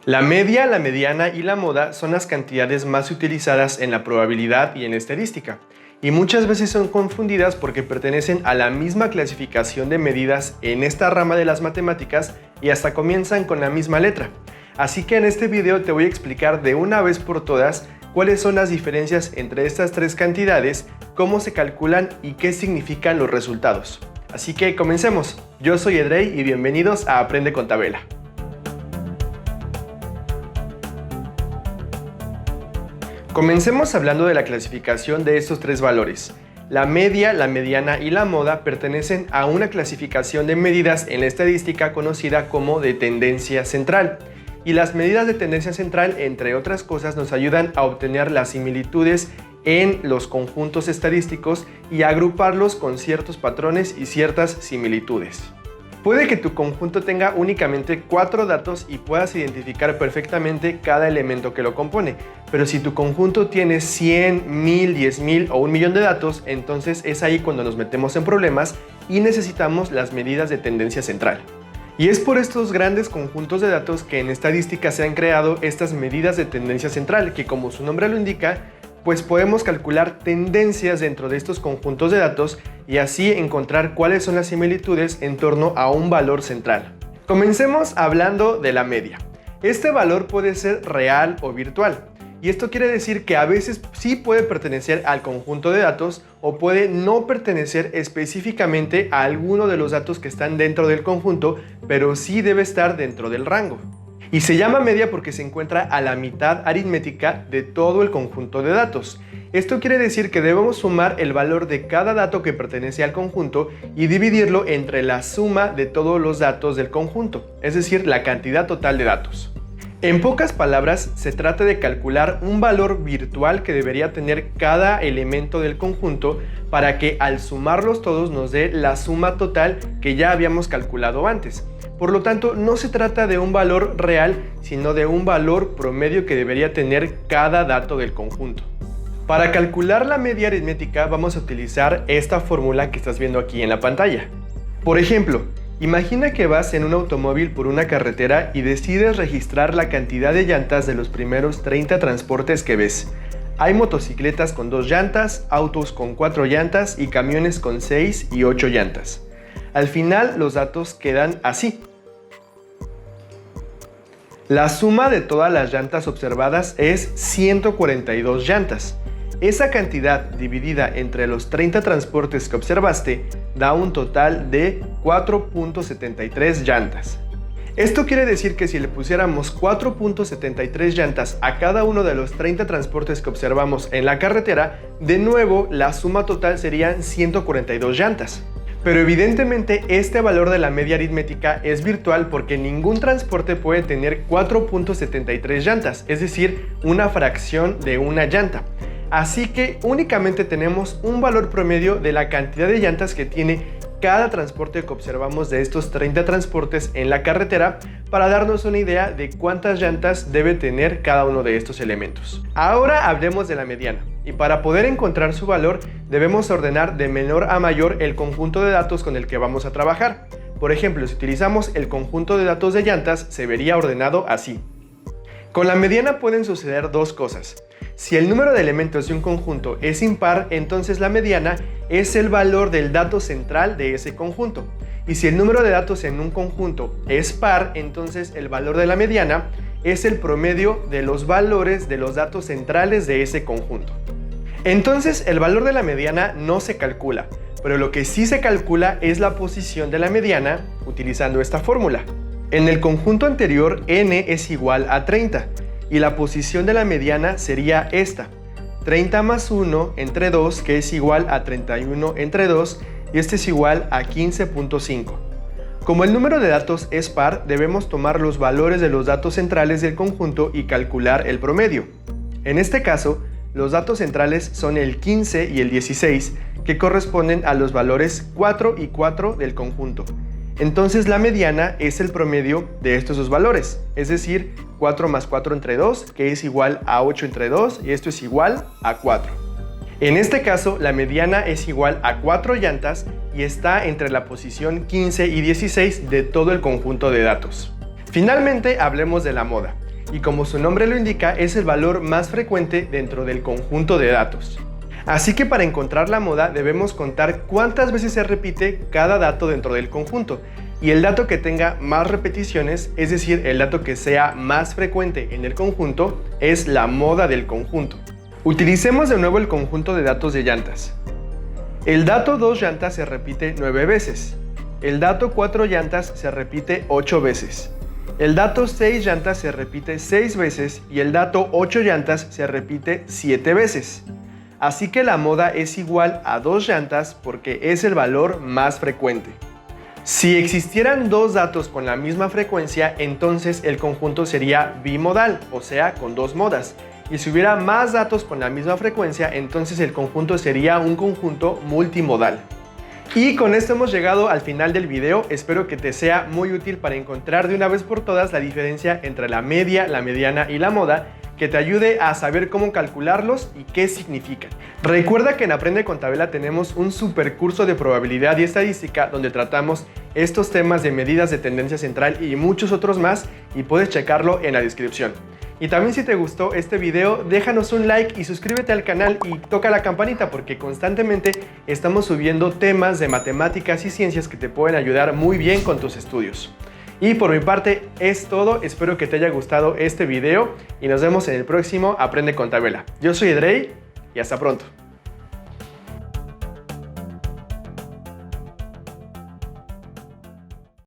La media, la mediana y la moda son las cantidades más utilizadas en la probabilidad y en estadística, y muchas veces son confundidas porque pertenecen a la misma clasificación de medidas en esta rama de las matemáticas y hasta comienzan con la misma letra. Así que en este video te voy a explicar de una vez por todas cuáles son las diferencias entre estas tres cantidades, cómo se calculan y qué significan los resultados. Así que comencemos. Yo soy Edrey y bienvenidos a Aprende con Tabela. Comencemos hablando de la clasificación de estos tres valores. La media, la mediana y la moda pertenecen a una clasificación de medidas en la estadística conocida como de tendencia central. Y las medidas de tendencia central, entre otras cosas, nos ayudan a obtener las similitudes en los conjuntos estadísticos y a agruparlos con ciertos patrones y ciertas similitudes. Puede que tu conjunto tenga únicamente 4 datos y puedas identificar perfectamente cada elemento que lo compone, pero si tu conjunto tiene 100, 1000, 10,000 o 1,000,000 de datos, entonces es ahí cuando nos metemos en problemas y necesitamos las medidas de tendencia central. Y es por estos grandes conjuntos de datos que en estadística se han creado estas medidas de tendencia central, que como su nombre lo indica, pues podemos calcular tendencias dentro de estos conjuntos de datos y así encontrar cuáles son las similitudes en torno a un valor central. Comencemos hablando de la media. Este valor puede ser real o virtual, y esto quiere decir que a veces sí puede pertenecer al conjunto de datos o puede no pertenecer específicamente a alguno de los datos que están dentro del conjunto, pero sí debe estar dentro del rango. Y se llama media porque se encuentra a la mitad aritmética de todo el conjunto de datos. Esto quiere decir que debemos sumar el valor de cada dato que pertenece al conjunto y dividirlo entre la suma de todos los datos del conjunto, es decir, la cantidad total de datos. En pocas palabras, se trata de calcular un valor virtual que debería tener cada elemento del conjunto para que al sumarlos todos nos dé la suma total que ya habíamos calculado antes. Por lo tanto, no se trata de un valor real, sino de un valor promedio que debería tener cada dato del conjunto. Para calcular la media aritmética vamos a utilizar esta fórmula que estás viendo aquí en la pantalla. Por ejemplo, imagina que vas en un automóvil por una carretera y decides registrar la cantidad de llantas de los primeros 30 transportes que ves. Hay motocicletas con 2 llantas, autos con 4 llantas y camiones con 6 y 8 llantas. Al final los datos quedan así. La suma de todas las llantas observadas es 142 llantas. Esa cantidad dividida entre los 30 transportes que observaste da un total de 4.73 llantas. Esto quiere decir que si le pusiéramos 4.73 llantas a cada uno de los 30 transportes que observamos en la carretera, de nuevo la suma total serían 142 llantas. Pero evidentemente este valor de la media aritmética es virtual porque ningún transporte puede tener 4.73 llantas, es decir, una fracción de una llanta. Así que únicamente tenemos un valor promedio de la cantidad de llantas que tiene cada transporte que observamos de estos 30 transportes en la carretera para darnos una idea de cuántas llantas debe tener cada uno de estos elementos. Ahora hablemos de la mediana, y para poder encontrar su valor debemos ordenar de menor a mayor el conjunto de datos con el que vamos a trabajar. Por ejemplo, si utilizamos el conjunto de datos de llantas, se vería ordenado así. Con la mediana pueden suceder dos cosas. Si el número de elementos de un conjunto es impar, entonces la mediana es el valor del dato central de ese conjunto. Y si el número de datos en un conjunto es par, entonces el valor de la mediana es el promedio de los valores de los datos centrales de ese conjunto. Entonces el valor de la mediana no se calcula, pero lo que sí se calcula es la posición de la mediana utilizando esta fórmula. En el conjunto anterior, n es igual a 30. Y la posición de la mediana sería esta, 30 más 1 entre 2, que es igual a 31 entre 2, y este es igual a 15.5. Como el número de datos es par, debemos tomar los valores de los datos centrales del conjunto y calcular el promedio. En este caso, los datos centrales son el 15 y el 16, que corresponden a los valores 4 y 4 del conjunto. Entonces la mediana es el promedio de estos dos valores, es decir, 4 más 4 entre 2, que es igual a 8 entre 2, y esto es igual a 4. En este caso, la mediana es igual a 4 llantas y está entre la posición 15 y 16 de todo el conjunto de datos. Finalmente, hablemos de la moda. y como su nombre lo indica, es el valor más frecuente dentro del conjunto de datos. Así que para encontrar la moda debemos contar cuántas veces se repite cada dato dentro del conjunto, y el dato que tenga más repeticiones, es decir, el dato que sea más frecuente en el conjunto, es la moda del conjunto. Utilicemos de nuevo el conjunto de datos de llantas. El dato 2 llantas se repite 9 veces. El dato 4 llantas se repite 8 veces. El dato 6 llantas se repite 6 veces y el dato 8 llantas se repite 7 veces. Así que la moda es igual a 2 llantas porque es el valor más frecuente. Si existieran dos datos con la misma frecuencia, entonces el conjunto sería bimodal, o sea, con dos modas. Y si hubiera más datos con la misma frecuencia, entonces el conjunto sería un conjunto multimodal. Y con esto hemos llegado al final del video. Espero que te sea muy útil para encontrar de una vez por todas la diferencia entre la media, la mediana y la moda, que te ayude a saber cómo calcularlos y qué significan. Recuerda que en Aprende con Tabela tenemos un super curso de probabilidad y estadística donde tratamos estos temas de medidas de tendencia central y muchos otros más, y puedes checarlo en la descripción. Y también, si te gustó este video, déjanos un like y suscríbete al canal y toca la campanita porque constantemente estamos subiendo temas de matemáticas y ciencias que te pueden ayudar muy bien con tus estudios. Y por mi parte es todo, espero que te haya gustado este video y nos vemos en el próximo Aprende con Tabela. Yo soy Edrey y hasta pronto.